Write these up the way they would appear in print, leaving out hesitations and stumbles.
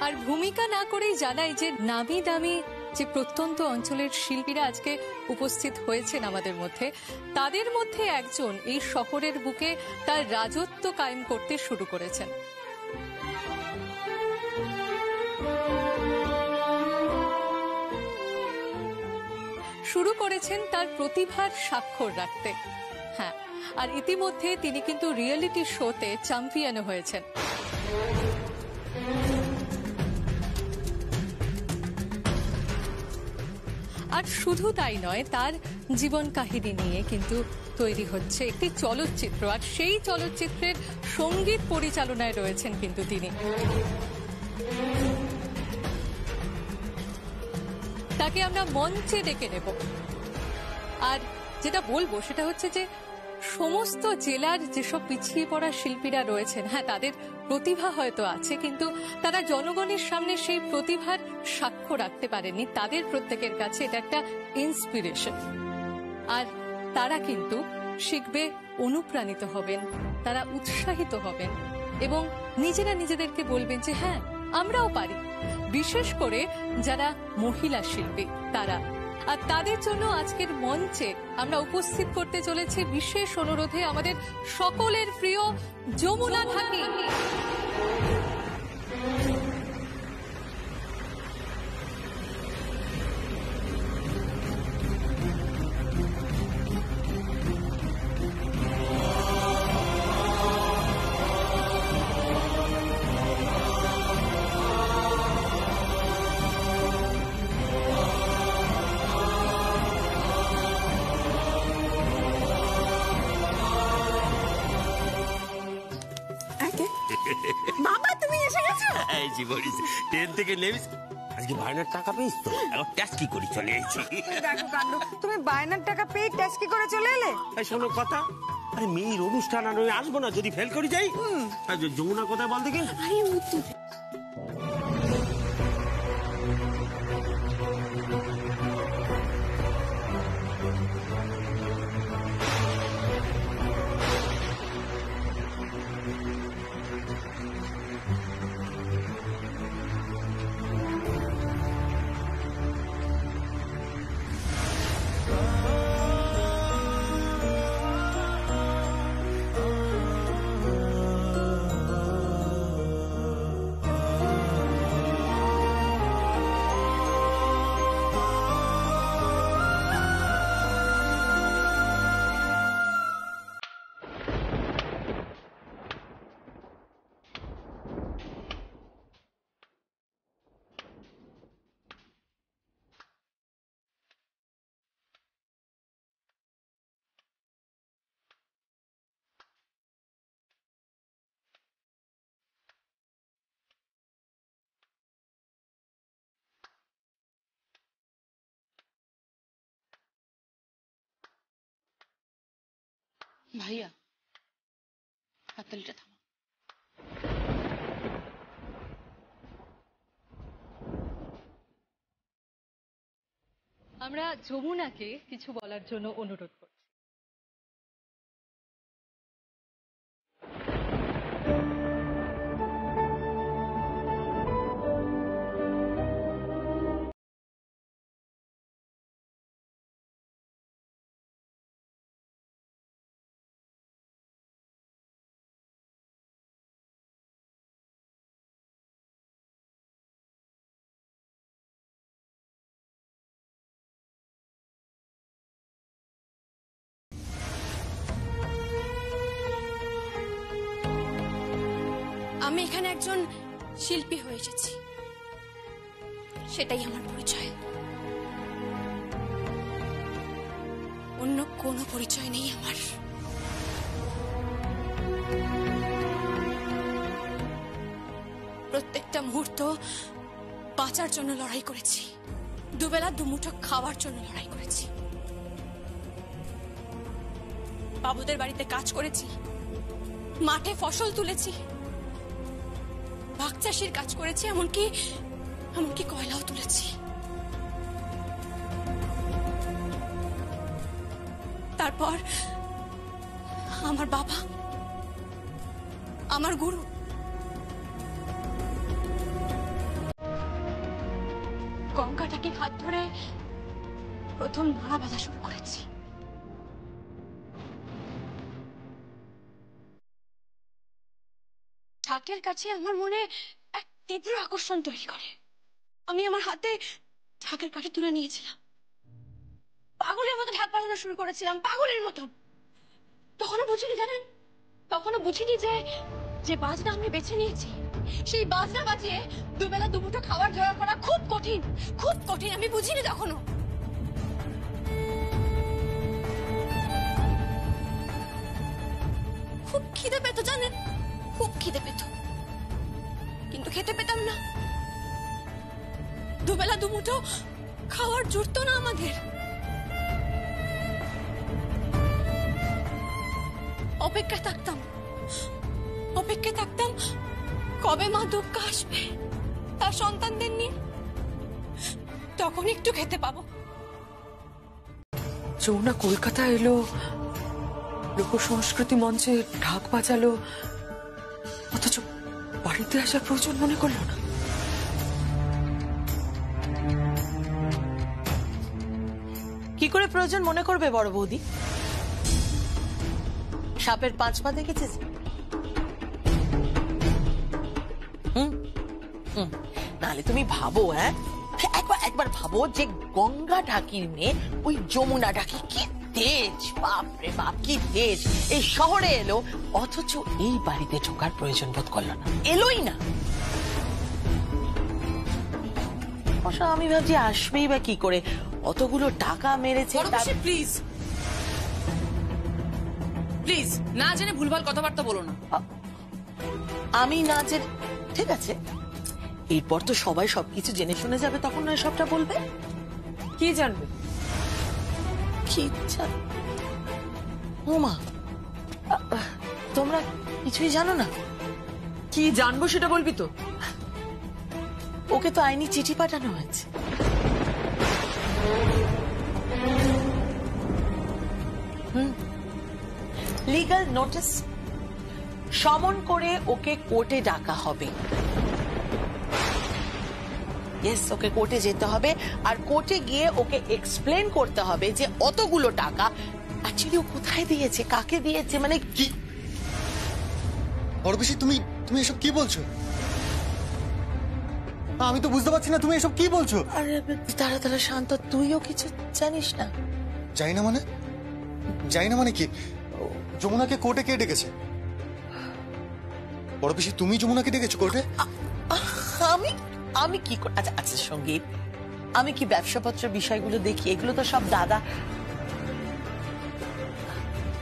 আর ভূমিকা না করেই জানাই যে নামি দামি যে প্রত্যন্ত অঞ্চলের শিল্পীরা আজকে উপস্থিত হয়েছেন আমাদের মধ্যে, তাদের মধ্যে একজন এই শহরের বুকে তার রাজত্ব কায়েম করতে শুরু করেছেন। শুরু করেছেন তার প্রতিভার স্বাক্ষর রাখতে। হ্যাঁ, আর ইতিমধ্যে তিনি কিন্তু রিয়েলিটি শোতে চ্যাম্পিয়ন হয়েছেন। আর শুধু তাই নয়, তার জীবন কাহিনী নিয়ে কিন্তু তৈরি হচ্ছে একটি চলচ্চিত্র, আর সেই চলচ্চিত্রের সঙ্গীত পরিচালনায় রয়েছেন কিন্তু তিনি। তাকে আমরা মঞ্চে ডেকে নেব, আর যেটা বলবো সেটা হচ্ছে যে সমস্ত জেলার যেসব পিছিয়ে পড়া শিল্পীরা রয়েছেন, হ্যাঁ তাদের প্রতিভা হয়তো আছে, কিন্তু তারা জনগণের সামনে সেই প্রতিভার সাক্ষ্য রাখতে পারেনি। তাদের প্রত্যেকের কাছে এটা একটা ইন্সপিরেশন, আর তারা কিন্তু শিখবে, অনুপ্রাণিত হবেন, তারা উৎসাহিত হবেন এবং নিজেরা নিজেদেরকে বলবেন যে হ্যাঁ আমরাও পারি। বিশেষ করে যারা মহিলা শিল্পী তারা, আর তাদের জন্য আজকের মঞ্চে আমরা উপস্থিত করতে চলেছি বিশেষ অনুরোধে আমাদের সকলের প্রিয় যমুনা ঢাকি। বাবা তুমি এসে গেছো? এই জি বলিস, ট্রেন থেকে নেমিস আজকে বায়নার টাকা পেয়েছ তো, এখন ট্যাক্সি করে চলে এসেছি। দেখো কাণ্ড, তুমি বায়নার টাকা পেয়ে ট্যাক্সি করে চলে এলে? এই শোনো কথা, আরে মেয়ের অনুষ্ঠান আর আমি আসবো না যদি ফেল করে যাই। যমুনা কোথায় বল দেখি? আরে ভাইয়া হাততালিটা থামা। আমরা যমুনাকে কিছু বলার জন্য অনুরোধ করছি। আমি এখানে একজন শিল্পী হয়ে এসেছি, সেটাই আমার পরিচয়। অন্য কোনো পরিচয় নেই আমার। প্রত্যেকটা মুহূর্ত বাঁচার জন্য লড়াই করেছি, দুবেলা দুমুঠো খাওয়ার জন্য লড়াই করেছি। বাবুদের বাড়িতে কাজ করেছি, মাঠে ফসল তুলেছি, বাগচাষির কাজ করেছি, এমনকি কয়লাও তুলেছি। তারপর আমার বাবা, আমার গুরু, হাত ধরে প্রথম ধরা বাঁধা শুরু করেছি। ঢাকের কাছে আমার মনে এক তীব্র আকর্ষণ তৈরি করে। আমি আমার হাতে ঢাকের কাঠি তুলে নিয়েছিলাম, পাগলের মতো ঢাক বাজানো শুরু করেছিলাম, পাগলের মতো। তখনও বুঝিনি জানেন, তখনও বুঝিনি যে যে বাজনা আমি বেছে নিয়েছি সেই বাজনা বাজিয়ে দুবেলা দুমুঠো খাবার জোগাড় করা খুব কঠিন, খুব কঠিন। আমি বুঝিনি তখনও। খুব খিদে পেত জানেন, খুব খিদে পেত, কিন্তু খেতে পেতাম না। দুবেলা দুমুঠো খাওয়ার জুটতো না আমাদের। অপেক্ষায় থাকতাম, অপেক্ষায় থাকতাম কবে মা দুর্গা আসবে তার সন্তানদের নিয়ে, তখন একটু খেতে পাবো। যমুনা কলকাতা এলো, লোক সংস্কৃতি মঞ্চে ঢাক বাজালো, অথচ বাড়িতে আসার প্রয়োজন মনে করলো না। কি করে প্রয়োজন মনে করবে বড় বৌদি? সাপের 5 পা দেখেছিস? নাহলে তুমি ভাবো, একবার ভাবো যে গঙ্গা ঢাকির মেয়ে ওই যমুনা ঢাকি কি তেজ, বাপরে বাপ কি তেজ, এই শহরে এলো অথচ এই বাড়িতে ঢোকার প্রয়োজন বোধ করলো না, এলোই না। আমি ভাবছি আসবেই বা কি করে, অতগুলো টাকা মেরেছে। প্লিজ প্লিজ, না জেনে ভুলভাল কথাবার্তা বলো না। আমি না জেনে, ঠিক আছে, এরপর তো সবাই সবকিছু জেনে শুনে যাবে, তখন নয় সবটা বলবে। কি জানবে? কি ওমা, তোমরা কিছুই জানো না? কি জানবো সেটা বলবি তো। ওকে তো আইনি চিঠি পাঠানো হয়েছে। লিগ্যাল নোটিস সমন করে ওকে কোর্টে ডাকা হবে। ইয়েস, ওকে কোর্টে যেতে হবে, আর কোর্টে গিয়ে ওকে এক্সপ্লেন করতে হবে যে অতগুলো টাকা অ্যাকচুয়ালি ও কোথায় দিয়েছে, কাকে দিয়েছে, মানে কি। বড় বেশি, তুমি এসব কি বলছো? আমি তো বুঝতে পারছি না তুমি এসব কি বলছো। আরে তারা শান্ত, তুইও কিছু জানিস না? জানি না মানে কি? যমুনাকে কোর্টে কে ডেকেছে? বড় বেশি, তুমি যমুনাকে ডেকেছো কোর্টে? আমি কি করে? আচ্ছা সঙ্গীত, আমি কি ব্যবসাপত্রের বিষয়গুলো দেখি? এগুলো তো সব দাদা,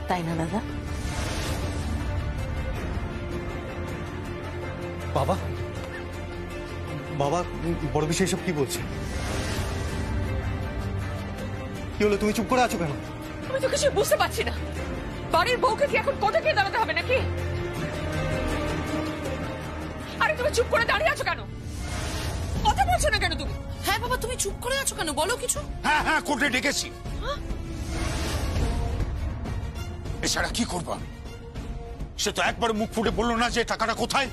তাই না দাদা? বাবা বড় বেশি এসব কি বলছে? কি হলো, তুমি চুপ করে আছো কেন? আমি তো কিছু বুঝতে পারছি না। বাড়ির বউকে কি এখন কোর্টে গিয়ে দাঁড়াতে হবে নাকি? আরে তুমি চুপ করে দাঁড়িয়ে আছো কেন? কথা বলছো না কেন তুমি? হ্যাঁ বাবা, তুমি চুপ করে আছো কেন? বলো কিছু। হ্যাঁ কোর্টে ডেকেছি। এছাড়া কি করবো আমি? সে তো একবার মুখ ফুটে বললো না যে টাকাটা কোথায়,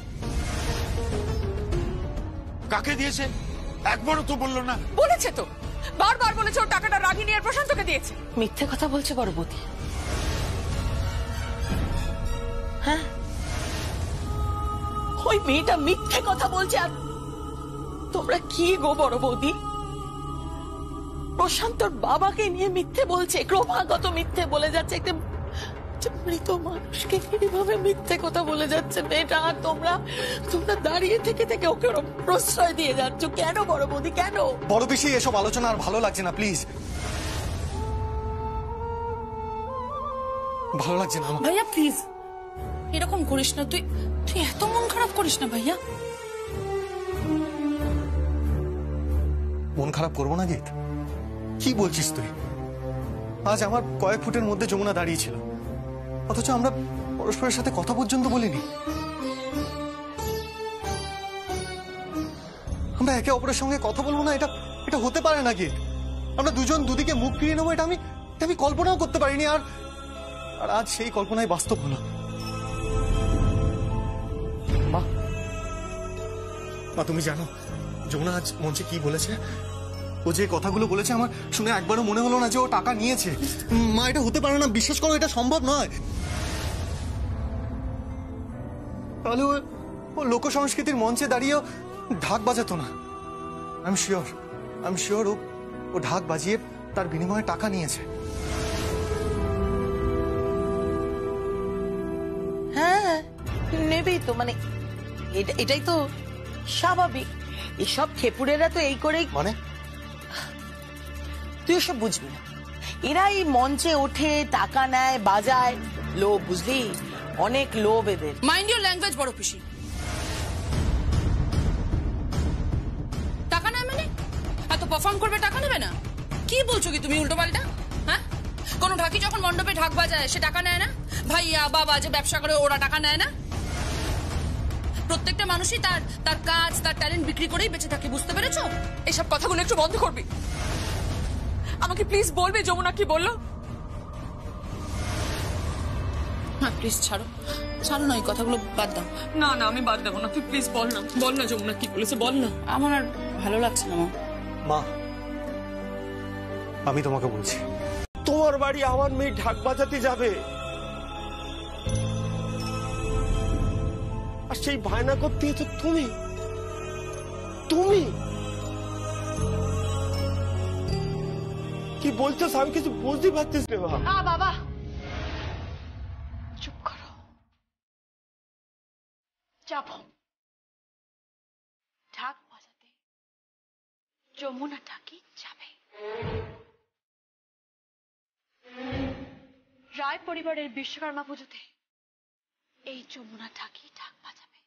কাকে দিয়েছে, একবারও তো বললো না। বলেছে তো, বারবার বলেছে ও টাকাটা রাগিনী আর প্রশান্তকে দিয়েছে। মিথ্যে কথা বলছে বড় বৌদি। হ্যাঁ, ওই মেয়েটা মিথ্যে কথা বলছে। আর তোমরা কি গো বড় বৌদি, প্রশান্তর বাবাকে নিয়ে মিথ্যে বলছে, ক্রমাগত মিথ্যে বলে যাচ্ছে। একটা মৃত মানুষকে কিভাবে মিথ্যে কথা বলে যাচ্ছে মেয়েটা, আর তোমরা দাঁড়িয়ে থেকে ওকে প্রশ্রয় দিয়ে যাচ্ছ কেন বড় বৌদি, কেন? বড় বেশি এসব আলোচনা আর ভালো লাগছে না, প্লিজ। ভালো লাগছে না আমার। ভাইয়া প্লিজ এরকম করিস না, তুই এত মন খারাপ করিস না ভাইয়া। মন খারাপ করবো না জিৎ? কি বলছিস তুই? আজ আমার কয়েক ফুটের মধ্যে যমুনা দাঁড়িয়েছিল, অথচ আমরা পরস্পরের সাথে কথা পর্যন্ত বলিনি। আমরা একে অপরের সঙ্গে কথা বলবো না, এটা হতে পারে না কি? আমরা দুজন দুদিকে মুখ ফিরিয়ে নেবো, এটা আমি কল্পনাও করতে পারিনি। আর আজ সেই কল্পনায় বাস্তব হলো। মা, তুমি জানো যমুনা আজ মঞ্চে কি বলেছে? ও যে কথাগুলো বলেছে আমার শুনে একবারও মনে হলো না যে ও টাকা নিয়েছে। মা, এটা হতে পারে না, বিশ্বাস করো, এটা সম্ভব নয়। তাহলে ও লোক সংস্কৃতির মঞ্চে দাঁড়িয়েও ঢাক বাজাতো না। আই এম শিওর ও ঢাক বাজিয়ে তার বিনিময়ে টাকা নিয়েছে। হ্যাঁ, নেবেই তো, মানে এটাই তো স্বাভাবিক। এসব খেপুরেরা তো এই করেই, মানে তুই ওসব বুঝবি না। এরা এই মঞ্চে ওঠে, টাকা নেয়, বাজায়, লোভ, বুঝলি, অনেক লোভ এদের। মাইন্ড ইউর ল্যাঙ্গুয়েজ বড় পিসি। টাকা নেয় মানে এত পারফর্ম করবে, টাকা নেবে না? কি বলছো কি তুমি উল্টো পাল্টা? হ্যাঁ, কোন ঢাকি যখন মণ্ডপে ঢাক বাজায় সে টাকা নেয় না? ভাইয়া বাবা যে ব্যবসা করে ওরা টাকা নেয় না? প্রত্যেকটা মানুষই তার তার কাজ, তার ট্যালেন্ট বিক্রি করেই বেঁচে থাকে, বুঝতে পেরেছো? এসব কথাগুলো একটু বন্ধ করবি? আমাকে প্লিজ বলবে যমুনা কি বললো? হ্যাঁ প্লিজ ছাড়ো, ছাড়ো না, এই কথাগুলো বাদ দাও। না না, আমি বাদ দেবো না, তুই প্লিজ বল না যমুনা কি বলেছে, বল না। আমার আর ভালো লাগছে না মা, আমি তোমাকে বলছি, তোমার বাড়ি আমার মেয়ে ঢাক বাজাতে যাবে, আর সেই বায়না করতে তো তুমি কি বলছো? আমি কিছু বুঝতে পারছিস না। বাবা চুপ করো, যাবো ঢাক বাজাতে, যমুনা ঢাকি যাবে। রায় পরিবারের বিশ্বকর্মা পুজোতে এই যমুনা ঢাকি ঢাক বাজাবে।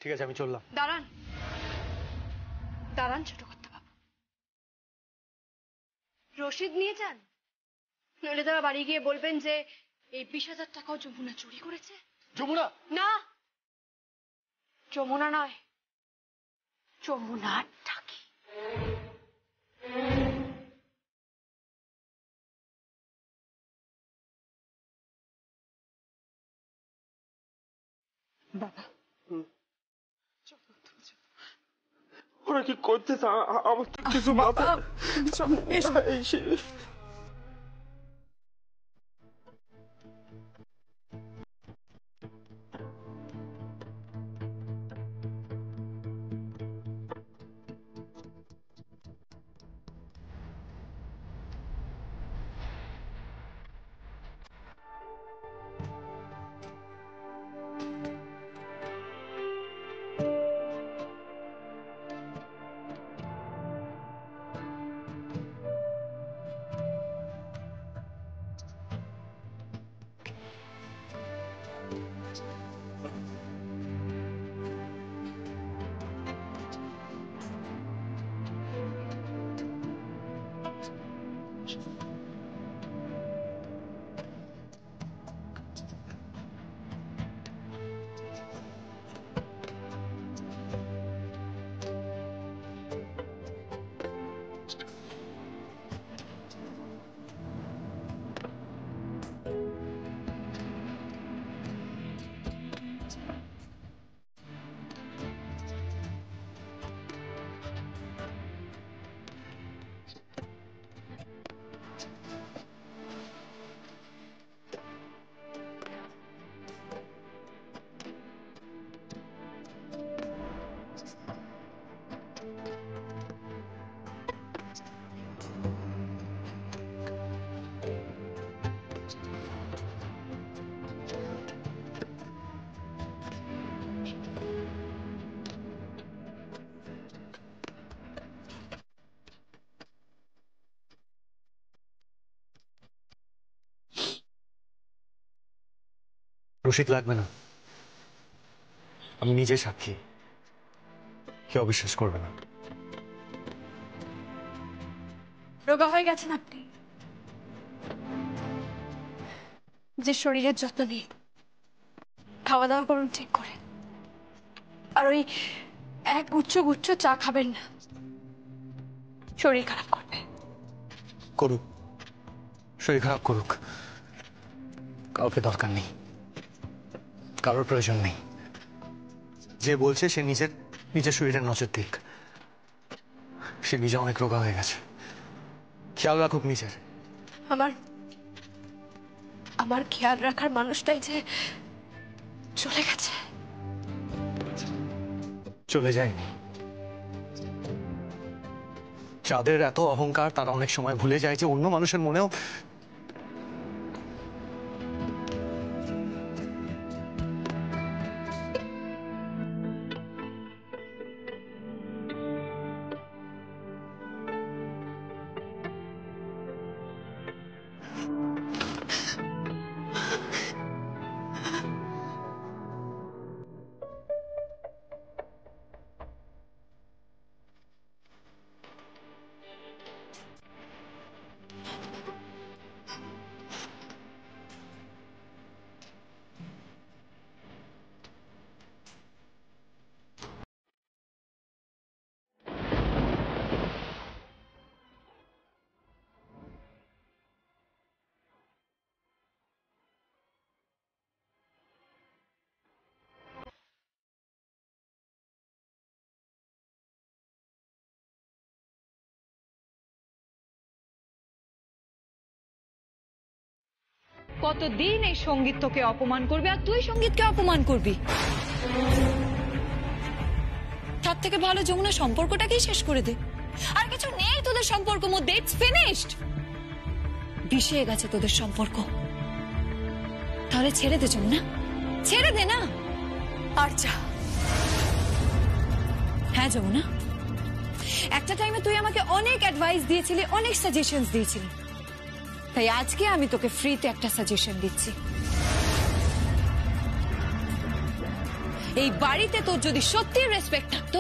ঠিক আছে, আমি চললাম। দাঁড়ান দাঁড়ান ছোট করতে বাবু, রসিদ নিয়ে যান, নইলে তারা বাড়ি গিয়ে বলবেন যে এই 20,000 টাকাও যমুনা চুরি করেছে। যমুনা না, যমুনা নয়, যমুনার ঢাকি। বাবা ওরা কি করতেছে? আমার তো কিছু মাথা রসিদ লাগবে না, আমি নিজে সাক্ষী, কেউ অবিশ্বাস করবে না। রোগা হয়ে গেছেন আপনি, যে শরীরের যত্ন নিয়ে খাওয়া দাওয়া করুন ঠিক করে, আর ওই এক গুচ্ছ চা খাবেন না, শরীর খারাপ করবে। করুক, শরীর খারাপ করুক, কাউকে দরকার নেই, কারোর প্রয়োজন নেই। যে বলছে সে নিজের শরীরের নজর দিক। সে নিজে অনেক রোগা হয়ে গেছে, খেয়াল রাখুক নিজের। আমার খেয়াল রাখার মানুষটাই যে চলে গেছে। চলে যায়নি। যাদের এত অহংকার তারা অনেক সময় ভুলে যায় যে অন্য মানুষের মনেও কতদিন এই সঙ্গীত তোকে অপমান করবে আর তুই সঙ্গীতকে অপমান করবি? তার থেকে ভালো যমুনা সম্পর্কটাকেই শেষ করে দে। আর কিছু নেই তোদের সম্পর্ক মধ্যে, ইটস ফিনিশড। বিষিয়ে গেছে তোদের সম্পর্ক। তাহলে ছেড়ে দে যমুনা, ছেড়ে দে না। আর যা। হ্যাঁ যমুনা, একটা টাইমে তুই আমাকে অনেক অ্যাডভাইস দিয়েছিলি, অনেক সাজেশনস দিয়েছিলি, তাই আজকে আমি তোকে ফ্রিতে একটা সাজেশন দিচ্ছি। এই বাড়িতে তোর যদি সত্যি রেসপেক্ট থাকতো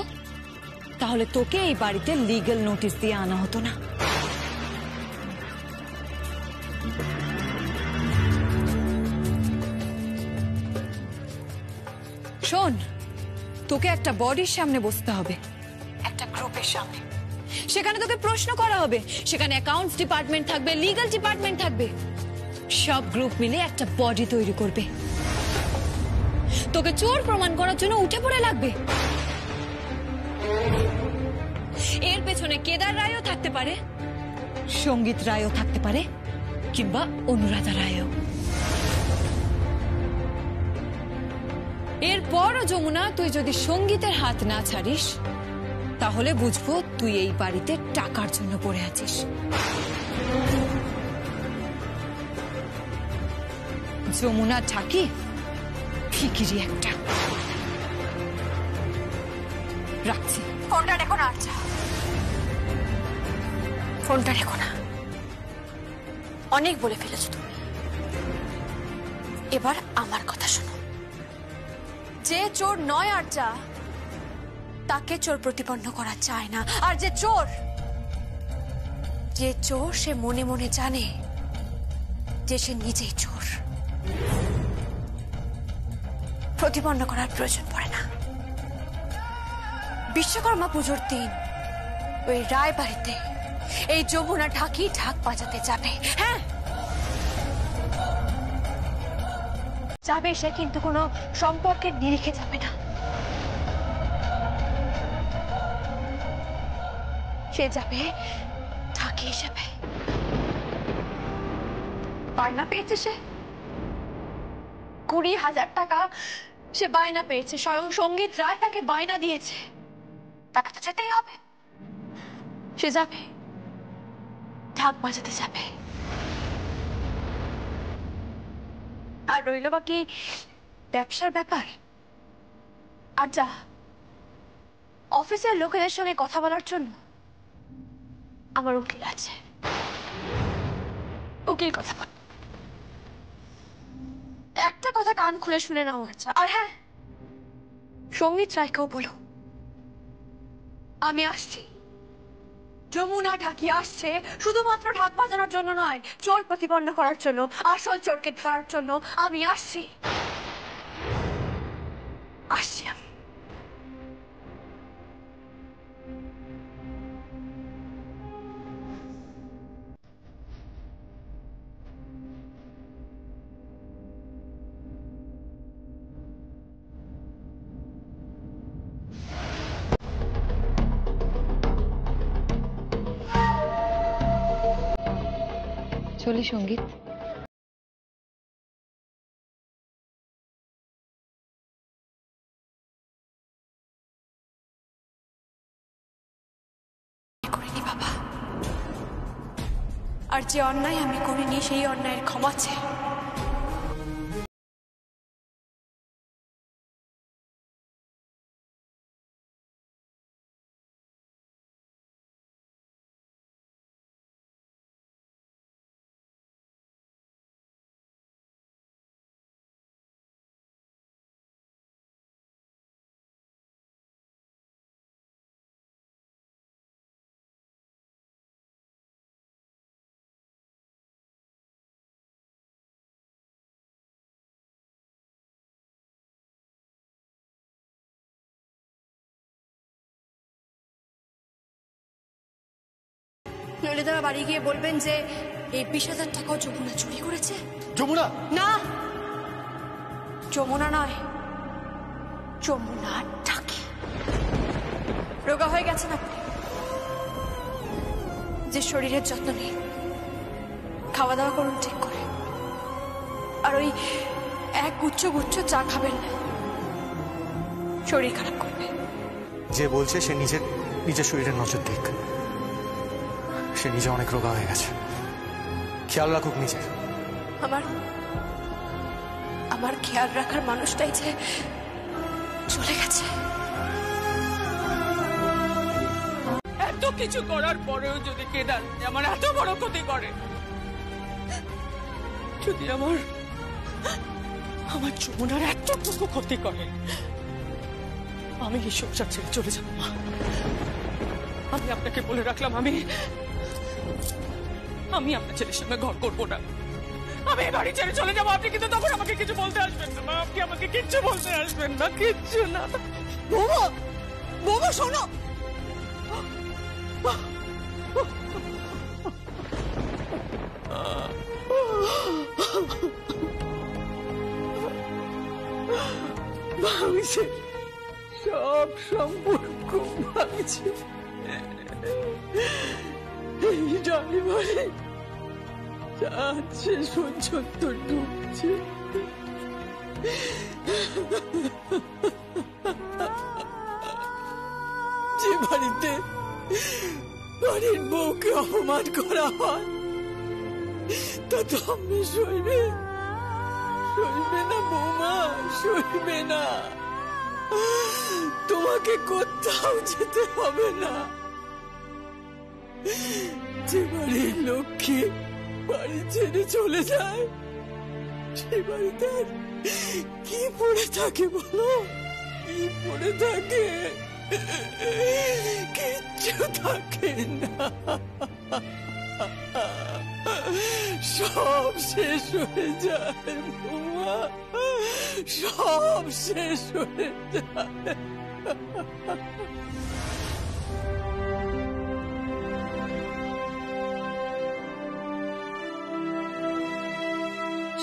তাহলে তোকে এই বাড়িতে লিগ্যাল নোটিশ দিয়ে আনা হতো না। শোন, তোকে একটা বডির সামনে বসতে হবে, একটা গ্রুপের সামনে। সেখানে তোকে প্রশ্ন করা হবে, সেখানে অ্যাকাউন্টস ডিপার্টমেন্ট থাকবে, লিগ্যাল ডিপার্টমেন্ট থাকবে, সব গ্রুপ মিলে একটা বডি তৈরি করবে। তোকে চোর প্রমাণ করার জন্য উঠে পড়ে লাগবে। এর পেছনে কেদার রায়ও থাকতে পারে, সঙ্গীত রায়ও থাকতে পারে, কিংবা অনুরাধা রায়ও। এরপরও যমুনা তুই যদি সঙ্গীতের হাত না ছাড়িস তাহলে বুঝবো তুই এই বাড়িতে টাকার জন্য পড়ে আছিস। যমুনা ঢাকি ফিকিরি একটা। রাখছি। ফোনটা রেখো না আর্চা, ফোনটা রেখো না। অনেক বলে ফেলেছো তুমি, এবার আমার কথা শোনো। যে চোর নয় আর্চা তাকে চোর প্রতিপন্ন করা চায় না। আর যে চোর সে মনে মনে জানে যে সে নিজেই চোর, প্রতিপন্ন করার প্রয়োজন পড়ে না। বিশ্বকর্মা পুজোর দিন ওই রায় বাড়িতে এই যমুনা ঢাকি ঢাক বাজাতে যাবে। হ্যাঁ যাবে, সে কিন্তু কোনো সম্পর্কের নিরিখে যাবে না। সে যাবে ঢাকি হিসেবে। বায়না পেয়েছে সে 20,000 টাকা, সে বায়না পেয়েছে। স্বয়ং সঙ্গীত রায় তাকে বায়না দিয়েছে, তাকে তো যেতেই হবে। সে যাবে, ঢাক বাজাতে যাবে। আর রইল বাকি ব্যবসার ব্যাপার। আর যা, অফিসের লোকেদের সঙ্গে কথা বলার জন্য আমার উকিল আছে, উকিল কথা বল। একটা কথা কান খুলে শুনে নাও আচ্ছা। আর হ্যাঁ, সঙ্গীত রায়কেও বলো আমি আসছি। যমুনা ঢাকি আসছে শুধুমাত্র ঢাক বাজানোর জন্য নয়, চোর প্রতিপন্ন করার জন্য, আসল চোরকে ধরার জন্য। আমি আসছি, আসছি আমি। তোলে সঙ্গীত। করিনি বাবা, আর যে অন্যায় আমি করিনি সেই অন্যায়ের ক্ষমা চাই। নইলে তারা বাড়ি গিয়ে বলবেন যে এই 20,000 টাকাও যমুনা চুরি করেছে। যমুনা না, যমুনা নয়, যমুনা টাকি। রোগা হয়ে গেছে না, যে শরীরের যত্ন নেই, খাওয়া দাওয়া করুন ঠিক করে, আর ওই এক গুচ্ছ গুচ্ছ চা খাবেন না, শরীর খারাপ করবে। যে বলছে সে নিজের শরীরের নজর দিক। সে নিজে অনেক রোগা হয়ে গেছে, খেয়াল রাখুক নিজের। আমার খেয়াল রাখার মানুষটাই যে চলে গেছে। এত কিছু করার পরেও যদি কেদার আমার এত বড় ক্ষতি করে, যদি আমার যমুনার এতটুকু ক্ষতি করে, আমি এই সংসার ছেড়ে চলে যাব মা। আমি আপনাকে বলে রাখলাম, আমি আপনার ছেলের সঙ্গে ঘর করবো না। আমি এই বাড়ি ছেড়ে চলে যাবো। আপনি কিন্তু তখন আমাকে কিছু বলতে আসবেন না মা। আপনি আমাকে কিচ্ছু বলতে আসবেন না, কিচ্ছু না। বৌমা, বৌমা শোনো, ভাঙছে, সব সম্পর্ক ভাঙছে। এই ড্রাইভারে যাচ্ছে, সহ্যত্ব ঢুকছে। যে বাড়িতে বাড়ির বউকে অপমান করা হয়, তা তো আমি সইবে না বৌমা, সইবে না। তোমাকে কোথাও যেতে হবে না। যে বাড়ির লক্ষ্মী বাড়ি ছেড়ে চলে যায়, সে বাড়িতে কি পড়ে থাকে বলো? কি পড়ে থাকে? কিচ্ছু থাকে না, সব শেষ হয়ে যায় বৌমা, সব শেষ হয়ে যায়।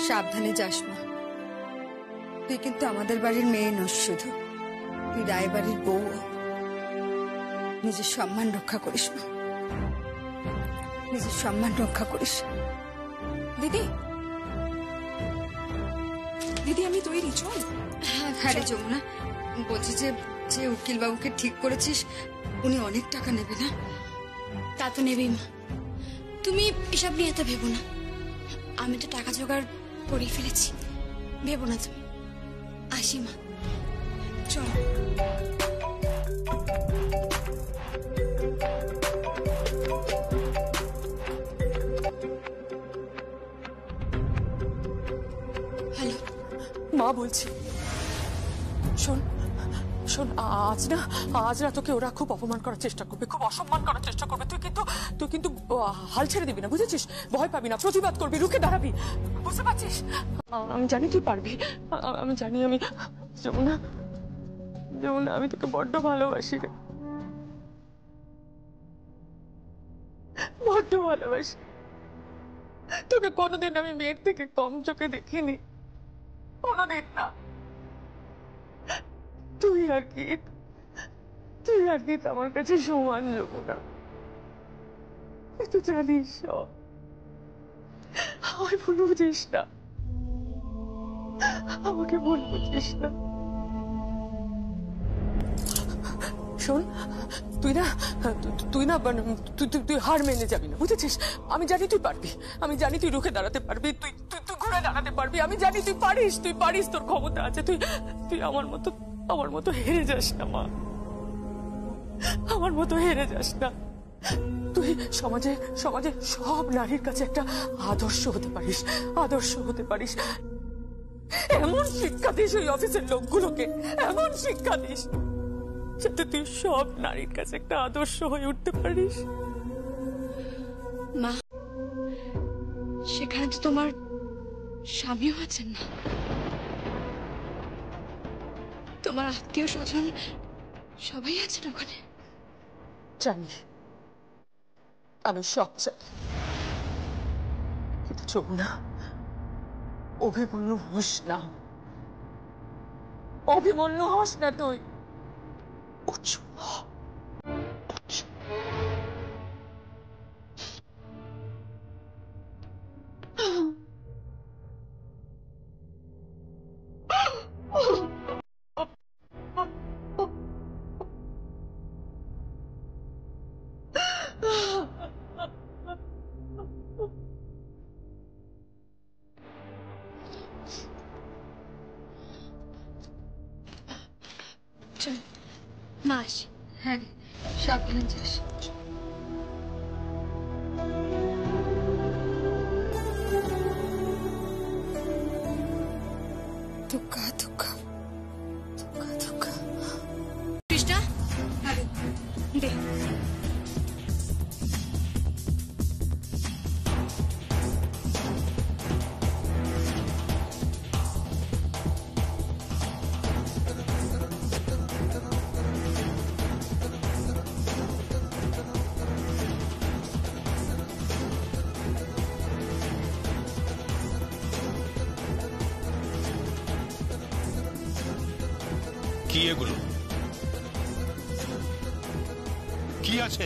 সাবধানে যাস মা, তুই কিন্তু আমাদের বাড়ির মেয়ে নস শুধু, তুই রায় বাড়ির বউ। নিজের সম্মান রক্ষা করিস মা, নিজের সম্মান রক্ষা করিস। দিদি, দিদি আমি তৈরি, চল। হ্যাঁ রে যমুনা, বলছি যে উকিল বাবুকে ঠিক করেছিস, উনি অনেক টাকা নেবে না? তা তো নেবেই মা, তুমি এসব নিয়ে এত ভেবো না। আমি তো টাকা জোগাড় করে ফেলেছি, ভেবো না তুমি। আসি মা, চল। হ্যালো মা, বলছি শোন, আজ না তোকে ওরা খুব অপমান করার চেষ্টা করবে, খুব অসম্মান করার চেষ্টা করবে। তুই কিন্তু হাল ছেড়ে দিবি না, বুঝেছিস? ভয় পাবি না, প্রতিবাদ করবি, রুখে দাঁড়াবি, বুঝতে পারছিস? আমি জানি তুই পারবি, আমি জানি। যমুনা, আমি তোকে বড্ড ভালোবাসি রে, বড্ড ভালোবাসি তোকে। কোনোদিন আমি মেয়ের থেকে কম চোখে দেখিনি, কোনোদিন না। তুই আর কি আমার কাছে সমান, যমুনা, তুই তো জানিস। আমায় ভুল বুঝিস না, আমাকে ভুল বুঝিস না। শোন, তুই না তুই হার মেনে যাবি না, বুঝেছিস? আমি জানি তুই পারবি, আমি জানি তুই রুখে দাঁড়াতে পারবি, তুই তুই ঘুরে দাঁড়াতে পারবি, আমি জানি তুই পারিস, তোর ক্ষমতা আছে। তুই আমার মতো হেরে যাস না মা, আমার মতো হেরে যাস না। তুই সমাজে সব নারীর কাছে একটা আদর্শ হতে পারিস। এমন শিক্ষা দিস ওই অফিসের লোকগুলোকে, এমন শিক্ষা দিস যাতে তুই সব নারীর কাছে একটা আদর্শ হয়ে উঠতে পারিস। মা, সেখানে তো তোমার স্বামীও আছেন না, তোমার আত্মীয় স্বজন সবাই আছেন ওখানে। জানি, আমি সব জানি, কিন্তু যমুনা, অভিমন্যু হোস না, তুই উঠছো। চল মা, আসি। হ্যাঁ, সাবধানে যাস। দুঃখা কৃষ্ণা, দে। কি এগুলো? কি আছে?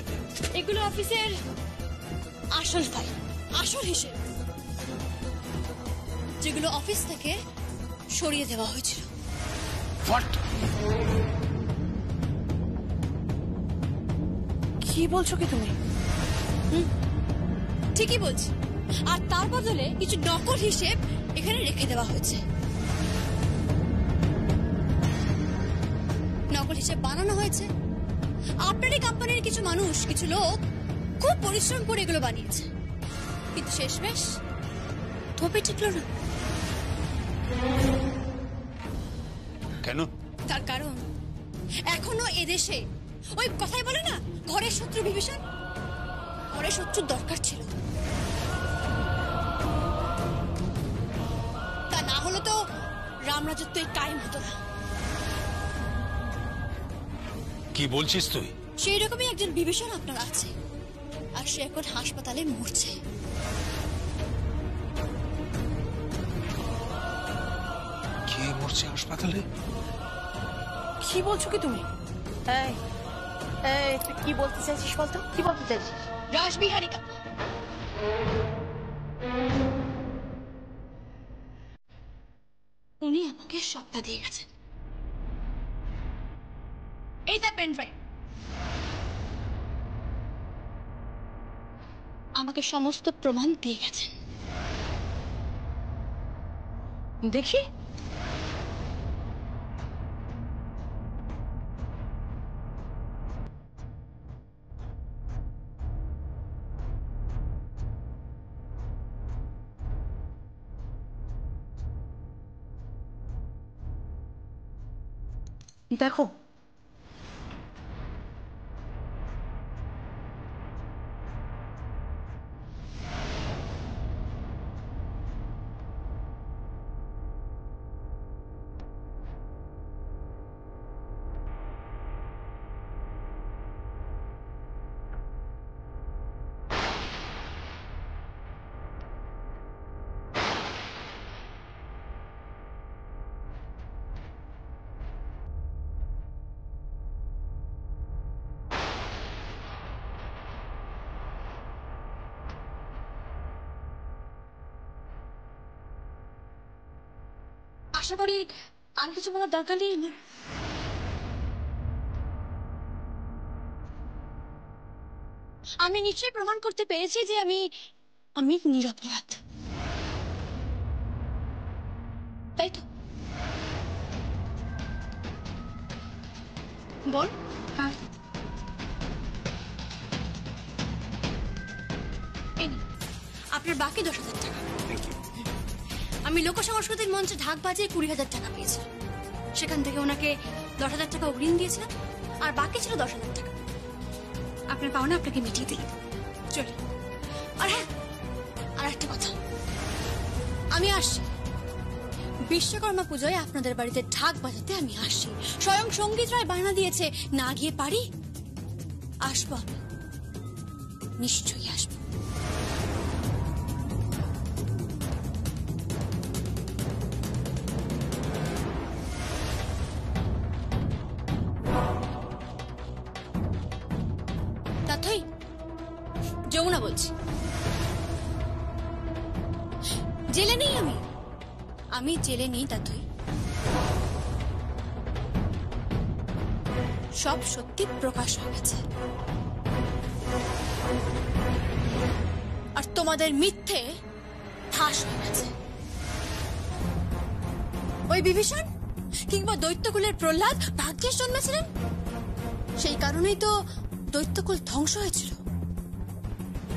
এগুলো অফিসের আসল ফাইল, আসল হিসেব, যেগুলো অফিস থেকে সরিয়ে দেওয়া হয়েছিল। What? কি বলছো কি তুমি? ঠিকই বলছি, আর তার বদলে কিছু নকল হিসেব এখানে রেখে দেওয়া হয়েছে। নকল হিসেব বানানো হয়েছে, আপনারই কোম্পানির কিছু মানুষ, কিছু লোক খুব পরিশ্রম করে এগুলো বানিয়েছে, কিন্তু শেষমেশ থোপে টিকলো না। কেন? তার কারণ এখনো এদেশে ওই কথাই বলে না, ঘরের শত্রু বিভীষণ, ঘরের শত্রুর দরকার ছিল। তা না হলে তো রামরাজত্ব এই টাইম হতো না। কি বলছিস তুই? সেই রকমই একজন বিভীষণ আপনার আছে, আর সে এখন হাসপাতালে মরছে। কে মরছে হাসপাতালে? কি বলছো কি তুমি? তুই কি বলতে চাইছিস বলতো? কি বলতে চাইছিস? রাসবিহারিকা, উনি আমাকে সবটা দিয়ে গেছেন। এই তার পেন ড্রাইভ, আমাকে সমস্ত প্রমাণ দিয়ে গেছেন। দেখি। দেখো, আশা করি আর কিছু বলার দরকার নেই। আমি নিশ্চয়ই প্রমাণ করতে পেরেছি যে আমি নিরপরাধ, তাই তো? বল। হ্যাঁ, আপনার বাকি 10,000 টাকা। আমি লোক সংস্কৃতির মঞ্চে ঢাক বাজিয়ে 20,000 টাকা পেয়েছিলাম। সেখান থেকে ওনাকে 10,000 টাকা অগ্রিম দিয়েছিলাম, আর বাকি ছিল 10,000 টাকা। আপনার পাওনা আপনাকে মিটিয়ে দিলাম। চলি। আর হ্যাঁ, আর একটা কথা, আমি আসছি বিশ্বকর্মা পুজোয় আপনাদের বাড়িতে ঢাক বাজাতে। আমি আসছি, স্বয়ং সঙ্গীত রায় বায়না দিয়েছে, না গিয়ে পারি? আসবো, আমি নিশ্চয়ই আসবো। তাই যমুনা বলছি, জেলে নেই আমি জেলে নেই তাতই। সব সত্যি প্রকাশ হয়ে গেছে, আর তোমাদের মিথ্যে ফাঁস হয়ে গেছে। ওই বিভীষণ কিংবা দৈত্যকুলের প্রহ্লাদ ভাগ্যের জন্মেছিলেন, সেই কারণেই তো দৈত্যকুল ধ্বংস হয়েছিল।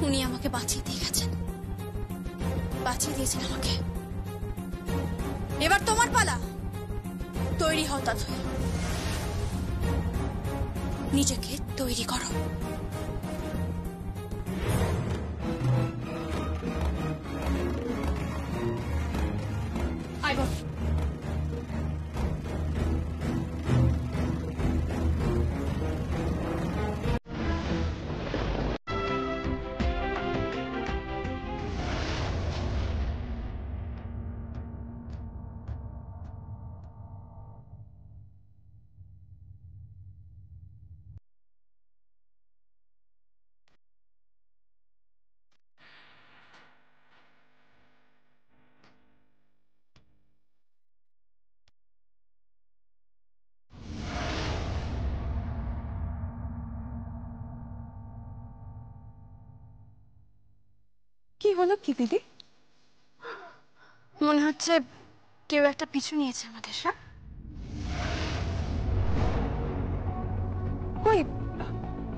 উনি আমাকে বাঁচিয়ে দিয়ে গেছেন, বাঁচিয়ে দিয়েছেন আমাকে। এবার তোমার পালা, তৈরি হও তাতই, নিজেকে তৈরি করো। আয় বল। কি হলো কি দিদি? মনে হচ্ছে কেউ একটা পিছু নিয়েছে আমাদের। কই,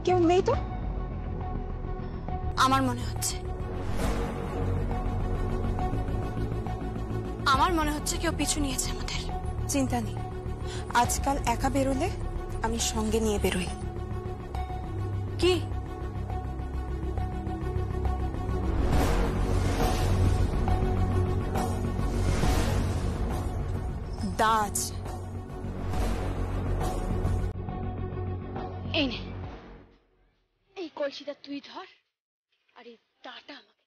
কেউ নেই তো। আমার মনে হচ্ছে কেউ পিছু নিয়েছে আমাদের। চিন্তা নেই, আজকাল একা বেরোলে আমি সঙ্গে নিয়ে বেরোই। কি? দাজ। এই নে, এই কলসিটা তুই ধর, আর এই দাটা আমাকে।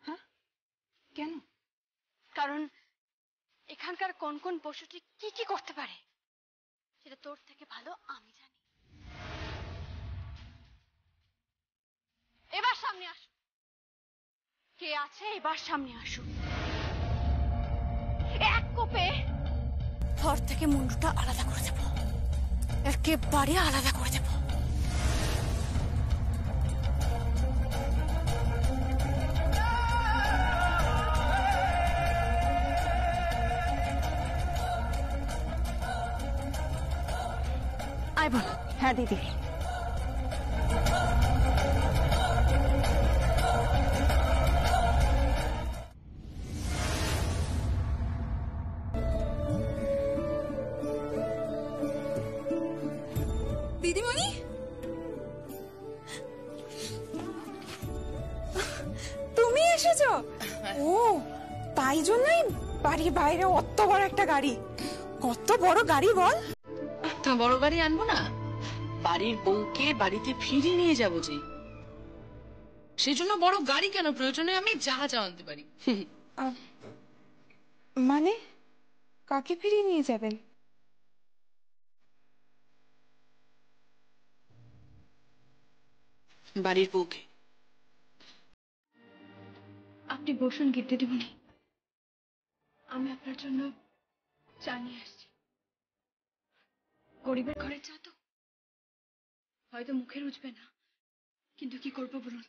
হ্যাঁ, কেন? কারণ এখানকার কোন কোন পশুটি কি কি করতে পারে সেটা তোর থেকে ভালো আমি জানি। এবার সামনে আসো, কে আছে এবার সামনে আসো। এক কোপে ধর থেকে মুন্ডুটা আলাদা করে দেবো, একেবারে আলাদা করে দেবো। আয় বল। হ্যাঁ দিদি। দিদিমণি, তুমি এসেছো? ও, তাই জন্যই বাড়ির বাইরে অত বড় একটা গাড়ি। কত বড় গাড়ি বল। তা বড় গাড়ি আনবো না, বাড়ির বউকে বাড়িতে ফিরিয়ে নিয়ে যাবো যে, সেজন্য বড় গাড়ি কেন প্রয়োজনে আমি জাহাজ আনতে পারি। মানে কাকে ফিরিয়ে নিয়ে যাবেন? বাড়ির বউকে। আপনি বসুন গিয়ে দিদিমণি, আমি আপনার জন্য চা নিয়ে আসছি। গরিবের ঘরের চা তো হয়তো মুখে রুচবে না, কিন্তু কি করবো বলুন,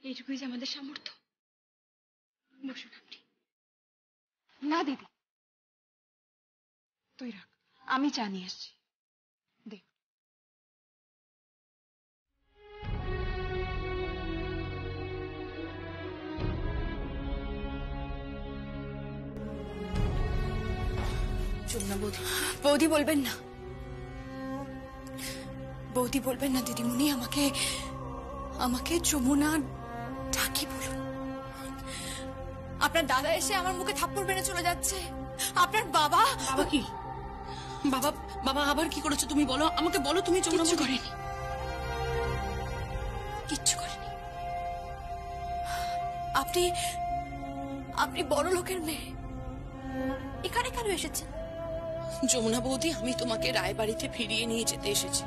এইটুকুই যে আমাদের সামর্থ্য। বসুন আপনি। না দিদি, তুই রাখ, আমি চা নিয়ে আসছি। দে। যমুনা বৌদি, বৌদি বলবেন না, বৌদি বলবেন না দিদিমণি, আমাকে আমাকে যমুনা ঢাকি বলুন। আপনার দাদা এসে আমার মুখে থাপ্পড় মেরে চলে যাচ্ছে। আপনার বাবা বাবা কি? বাবা বাবা আবার কি করেছো তুমি বলো আমাকে, বলো তুমি। কিচ্ছু করেনি, কিচ্ছু করেনি। আপনি আপনি বড় লোকের মেয়ে, এখানে কেন এসেছেন? যমুনা বৌদি, আমি তোমাকে রায়বাড়িতে ফিরিয়ে নিয়ে যেতে এসেছি।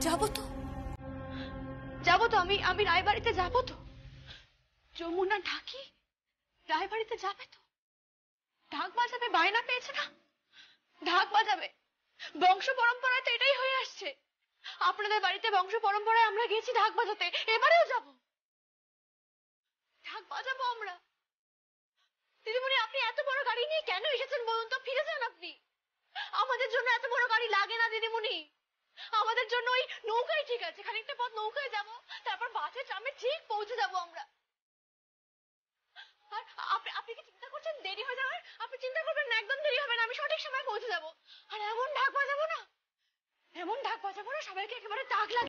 যাবো তো, আমি রায়বাড়িতে যাবো তো। যমুনা ঢাকি রায়বাড়িতে যাবে তো, ঢাক বাজাবে, বায়না পেয়েছে না, ঢাক বাজাবে। বংশ পরম্পরায় তো এটাই হয়ে আসছে। আপনাদের বাড়িতে বংশ পরম্পরায় আমরা গেছি ঢাক বাজাতে, এবারেও যাব, ঢাক বাজাবো আমরা। দিদিমণি, আপনি এত বড় গাড়ি নিয়ে কেন এসেছেন বলুন তো? ফিরে যান আপনি। আমাদের জন্য এত বড় গাড়ি লাগে না দিদিমণি, আমাদের জন্য ওই নৌকায় ঠিক আছে। খানিকটা পথ নৌকায় যাব, তারপর বাসে ট্রামে ঠিক পৌঁছে যাব আমরা। আর আপনি কি চিন্তা করছেন দেরি হয়ে যাওয়ার? আপনি চিন্তা করবেন না, একদম দেরি হবে না, আমি সঠিক সময় পৌঁছে যাব। আর এমন ঢাক বাজাবো না, সবাইকে একেবারে তাক লাগে।